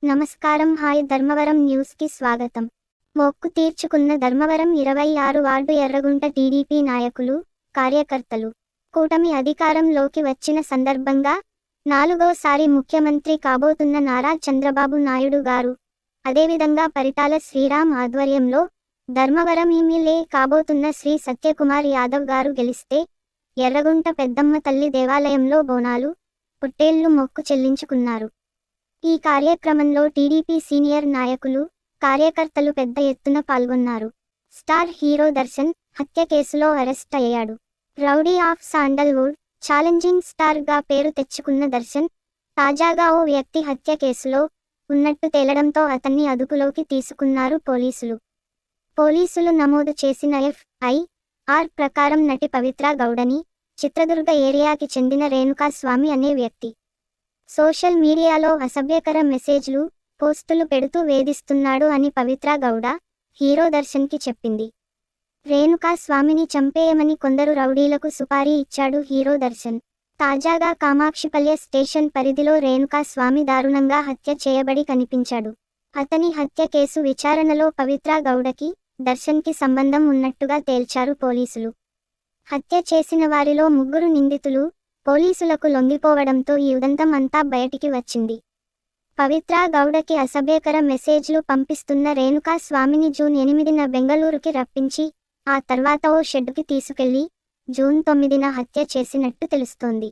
నమస్కారం. Hi Dharmavaram news కి స్వాగతం. మొక్కు తీర్చుకున్న ధర్మవరం 26 వార్డు ఎర్రగుంట టీడీపీ నాయకులు, కార్యకర్తలు. కూటమి అధికారంలోకి వచ్చిన సందర్భంగా 4వసారి ముఖ్యమంత్రి కాబోతున్న నారా చంద్రబాబు నాయుడు గారు, అదేవిధంగా పరిటాల శ్రీరామ్ ఆధ్వర్యంలో ధర్మవరం ఎమ్మెల్యే కాబోతున్న శ్రీ సత్యకుమార్ యాదవ్ గారు గెలిస్తే ఎర్రగుంట పెద్దమ్మ తల్లి దేవాలయంలో బోనాలు, పొట్టేళ్లు మొక్కు చెల్లించుకున్నారు. ఈ కార్యక్రమంలో టీడీపీ సీనియర్ నాయకులు, కార్యకర్తలు పెద్ద ఎత్తున పాల్గొన్నారు. స్టార్ హీరో దర్శన్ హత్య కేసులో అరెస్ట్ అయ్యాడు. Rowdy of sandalwood, challenging star గా పేరు తెచ్చుకున్న దర్శన్ తాజాగా ఓ వ్యక్తి హత్య కేసులో ఉన్నట్టు తేలడంతో అతన్ని అదుపులోకి తీసుకున్నారు పోలీసులు. పోలీసులు నమోదు చేసిన ఎఫ్ఐఆర్ ప్రకారం నటి పవిత్ర గౌడని, చిత్రదుర్గ ఏరియాకి చెందిన రేణుకా స్వామి అనే వ్యక్తి సోషల్ మీడియాలో అసభ్యకర మెసేజ్లు, పోస్టులు పెడుతూ వేధిస్తున్నాడు అని పవిత్ర గౌడ హీరో దర్శన్కి చెప్పింది. రేణుకా స్వామిని చంపేయమని కొందరు రౌడీలకు సుపారీ ఇచ్చాడు హీరో దర్శన్. తాజాగా కామాక్షిపల్లె స్టేషన్ పరిధిలో రేణుకా స్వామి దారుణంగా హత్య చేయబడి కనిపించాడు. అతని హత్య కేసు విచారణలో పవిత్ర గౌడకి, దర్శన్కి సంబంధం ఉన్నట్టుగా తేల్చారు పోలీసులు. హత్య చేసిన వారిలో 3 నిందితులు పోలీసులకు లొంగిపోవడంతో ఈ ఉదంతం అంతా బయటికి వచ్చింది. పవిత్ర గౌడకి అసభ్యకర మెసేజ్లు పంపిస్తున్న రేణుకా స్వామిని జూన్ 8న బెంగళూరుకి రప్పించి, ఆ తర్వాత ఓ షెడ్డుకి తీసుకెళ్లి జూన్ 9న హత్య చేసినట్టు తెలుస్తోంది.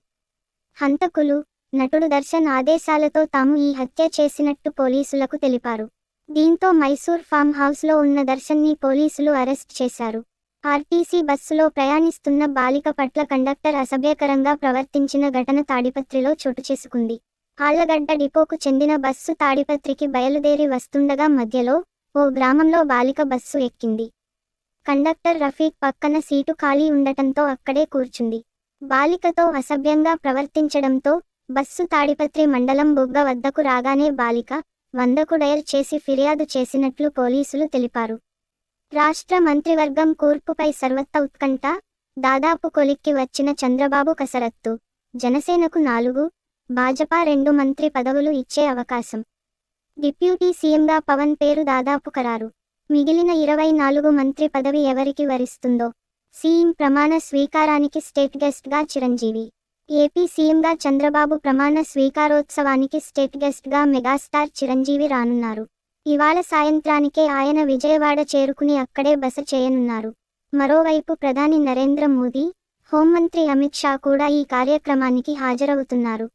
హంతకులు, నటుడు దర్శన్ ఆదేశాలతో తాము ఈ హత్య చేసినట్టు పోలీసులకు తెలిపారు. దీంతో మైసూర్ ఫామ్ హౌస్లో ఉన్న దర్శన్ని పోలీసులు అరెస్ట్ చేశారు. ఆర్టీసీ బస్సులో ప్రయాణిస్తున్న బాలిక పట్ల కండక్టర్ అసభ్యకరంగా ప్రవర్తించిన ఘటన తాడిపత్రిలో చోటుచేసుకుంది. ఆళ్లగడ్డ డిపోకు చెందిన బస్సు తాడిపత్రికి బయలుదేరి వస్తుండగా మధ్యలో ఓ గ్రామంలో బాలిక బస్సు ఎక్కింది. కండక్టర్ రఫీక్ పక్కన సీటు ఖాళీ ఉండటంతో అక్కడే కూర్చుంది. బాలికతో అసభ్యంగా ప్రవర్తించడంతో బస్సు తాడిపత్రి మండలం బుగ్గ వద్దకు రాగానే బాలిక 100కు డయల్ చేసి ఫిర్యాదు చేసినట్లు పోలీసులు తెలిపారు. రాష్ట్ర మంత్రివర్గం కూర్పుపై సర్వత్ర ఉత్కంఠ, దాదాపు కొలిక్కి వచ్చిన చంద్రబాబు కసరత్తు. జనసేనకు 4, భాజపా 2 మంత్రి పదవులు ఇచ్చే అవకాశం. డిప్యూటీ సీఎంగా పవన్ పేరు దాదాపు ఖరారు. మిగిలిన 24 మంత్రి పదవి ఎవరికి వరిస్తుందో. సీఎం ప్రమాణ స్వీకారానికి స్టేట్ గెస్ట్గా చిరంజీవి. ఏపీ సీఎంగా చంద్రబాబు ప్రమాణ స్వీకారోత్సవానికి స్టేట్ గెస్ట్గా మెగాస్టార్ చిరంజీవి రానున్నారు. ఇవాళ సాయంత్రానికే ఆయన విజయవాడ చేరుకుని అక్కడే బస చేయనున్నారు. మరోవైపు ప్రధాని నరేంద్ర మోదీ, హోంమంత్రి అమిత్ షా కూడా ఈ కార్యక్రమానికి హాజరవుతున్నారు.